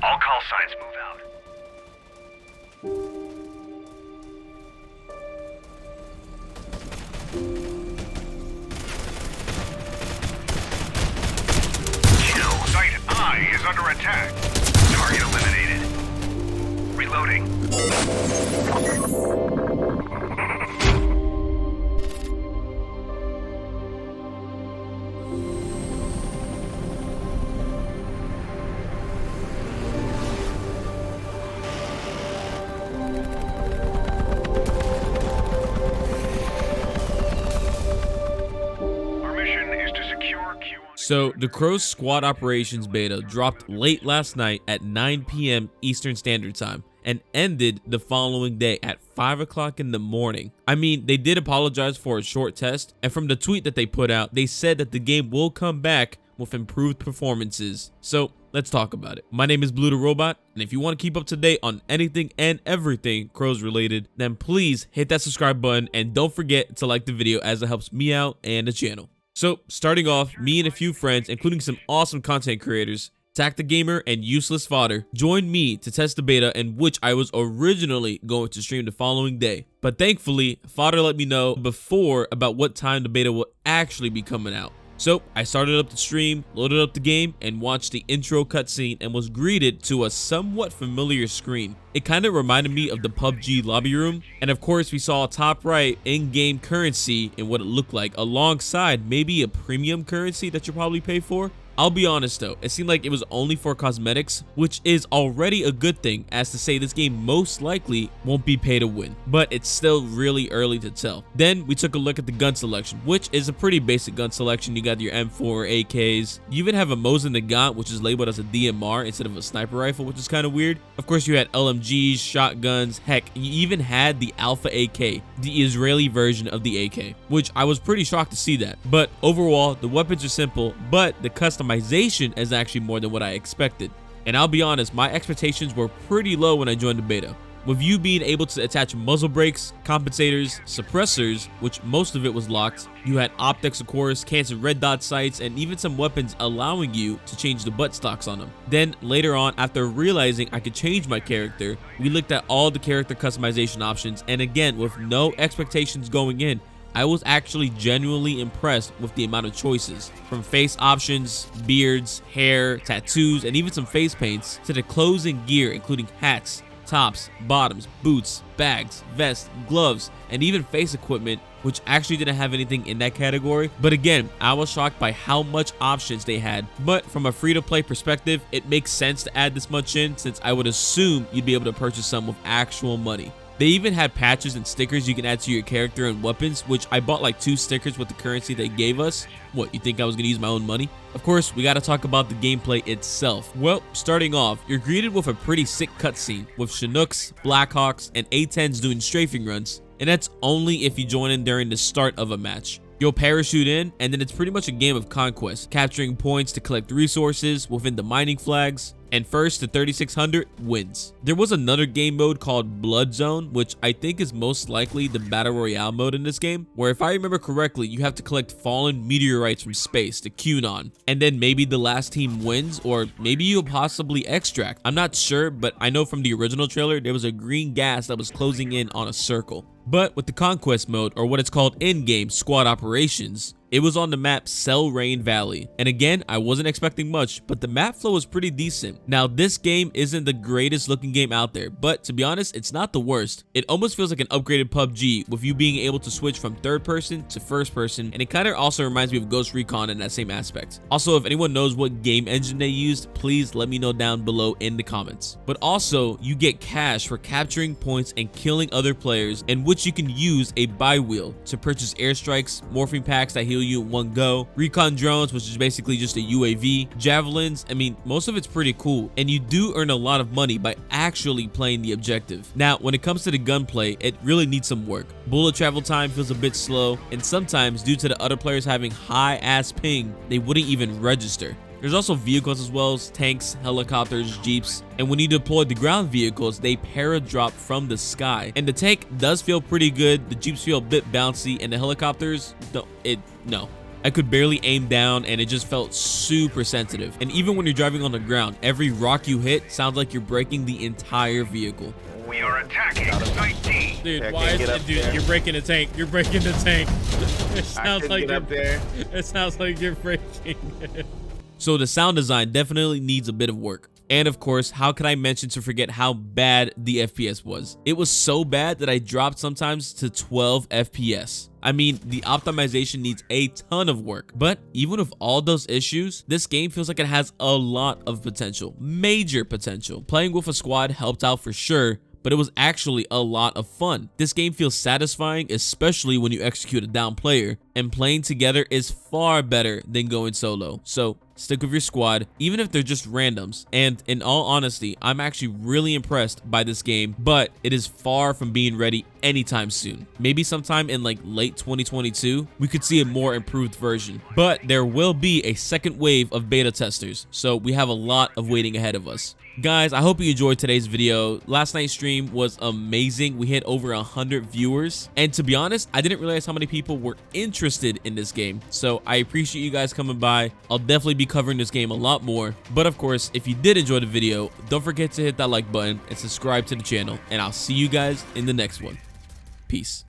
All call signs move out. Site I is under attack. Target eliminated. Reloading. So, the Crowz Squad Operations beta dropped late last night at 9 p.m. Eastern Standard Time and ended the following day at 5 o'clock in the morning. I mean, they did apologize for a short test, and from the tweet that they put out, they said that the game will come back with improved performances. So, let's talk about it. My name is Blue the Robot, and if you want to keep up to date on anything and everything Crowz related, then please hit that subscribe button and don't forget to like the video as it helps me out and the channel. So, starting off, me and a few friends, including some awesome content creators, TactiGamer and UselessFodder, joined me to test the beta, in which I was originally going to stream the following day. But thankfully, Fodder let me know before about what time the beta will actually be coming out. So, I started up the stream, loaded up the game, and watched the intro cutscene and was greeted to a somewhat familiar screen. It kind of reminded me of the PUBG lobby room, and of course we saw top right in-game currency and what it looked like, alongside maybe a premium currency that you'll probably pay for. I'll be honest though, it seemed like it was only for cosmetics, which is already a good thing, as to say this game most likely won't be pay to win, but it's still really early to tell. Then we took a look at the gun selection, which is a pretty basic gun selection. You got your M4, AKs, you even have a Mosin Nagant, which is labeled as a DMR instead of a sniper rifle, which is kind of weird. Of course you had LMGs, shotguns, heck, you even had the Alpha AK, the Israeli version of the AK, which I was pretty shocked to see that. But overall, the weapons are simple, but the customization is actually more than what I expected. And I'll be honest, my expectations were pretty low when I joined the beta. With you being able to attach muzzle brakes, compensators, suppressors, which most of it was locked, you had optics of course, cancer red dot sights, and even some weapons allowing you to change the butt stocks on them. Then later on, after realizing I could change my character, we looked at all the character customization options, and again, with no expectations going in, I was actually genuinely impressed with the amount of choices, from face options, beards, hair, tattoos, and even some face paints, to the clothes and gear including hats, tops, bottoms, boots, bags, vests, gloves, and even face equipment, which actually didn't have anything in that category. But again, I was shocked by how much options they had. But from a free-to-play perspective, it makes sense to add this much in, since I would assume you'd be able to purchase some with actual money. They even had patches and stickers you can add to your character and weapons, which I bought like 2 stickers with the currency they gave us. What, you think I was gonna use my own money? Of course, we gotta talk about the gameplay itself. Well, starting off, you're greeted with a pretty sick cutscene with Chinooks, Blackhawks, and A10s doing strafing runs, and that's only if you join in during the start of a match. You'll parachute in, and then it's pretty much a game of conquest, capturing points to collect resources within the mining flags, and first to 3600 wins. There was another game mode called Blood Zone, which I think is most likely the Battle Royale mode in this game, where if I remember correctly, you have to collect fallen meteorites from space to QAnon, and then maybe the last team wins, or maybe you'll possibly extract. I'm not sure, but I know from the original trailer, there was a green gas that was closing in on a circle. But with the Conquest mode, or what it's called in-game Squad Operations, it was on the map Selrain Valley. And again, I wasn't expecting much, but the map flow was pretty decent. Now, this game isn't the greatest looking game out there, but to be honest, it's not the worst. It almost feels like an upgraded PUBG, with you being able to switch from third person to first person, and it kind of also reminds me of Ghost Recon in that same aspect. Also, if anyone knows what game engine they used, please let me know down below in the comments. But also, you get cash for capturing points and killing other players, in which you can use a buy wheel to purchase airstrikes, morphine packs that heal you in one go, recon drones, which is basically just a UAV, javelins. I mean, most of it's pretty cool, and you do earn a lot of money by actually playing the objective. Now, when it comes to the gunplay, it really needs some work. Bullet travel time feels a bit slow, and sometimes due to the other players having high ass ping, they wouldn't even register. There's also vehicles as well as tanks, helicopters, jeeps, and when you deploy the ground vehicles, they para-drop from the sky. And the tank does feel pretty good, the jeeps feel a bit bouncy, and the helicopters, no. I could barely aim down and it just felt super sensitive. And even when you're driving on the ground, every rock you hit sounds like you're breaking the entire vehicle. We are attacking Site D. Dude, why is it, dude, you're breaking the tank. You're breaking the tank. It sounds like you're, it sounds like you're breaking. So the sound design definitely needs a bit of work. And of course, how could I mention to forget how bad the FPS was? It was so bad that I dropped sometimes to 12 FPS. I mean, the optimization needs a ton of work, but even with all those issues, this game feels like it has a lot of potential, major potential. Playing with a squad helped out for sure, but it was actually a lot of fun. This game feels satisfying, especially when you execute a down player, and playing together is far better than going solo. So stick with your squad, even if they're just randoms. And in all honesty, I'm actually really impressed by this game, but it is far from being ready anytime soon. Maybe sometime in like late 2022, we could see a more improved version, but there will be a second wave of beta testers, so we have a lot of waiting ahead of us. Guys, I hope you enjoyed today's video. Last night's stream was amazing. We hit over 100 viewers, and to be honest, I didn't realize how many people were interested in this game, so I appreciate you guys coming by. I'll definitely be covering this game a lot more, but of course, if you did enjoy the video, don't forget to hit that like button and subscribe to the channel, and I'll see you guys in the next one. Peace.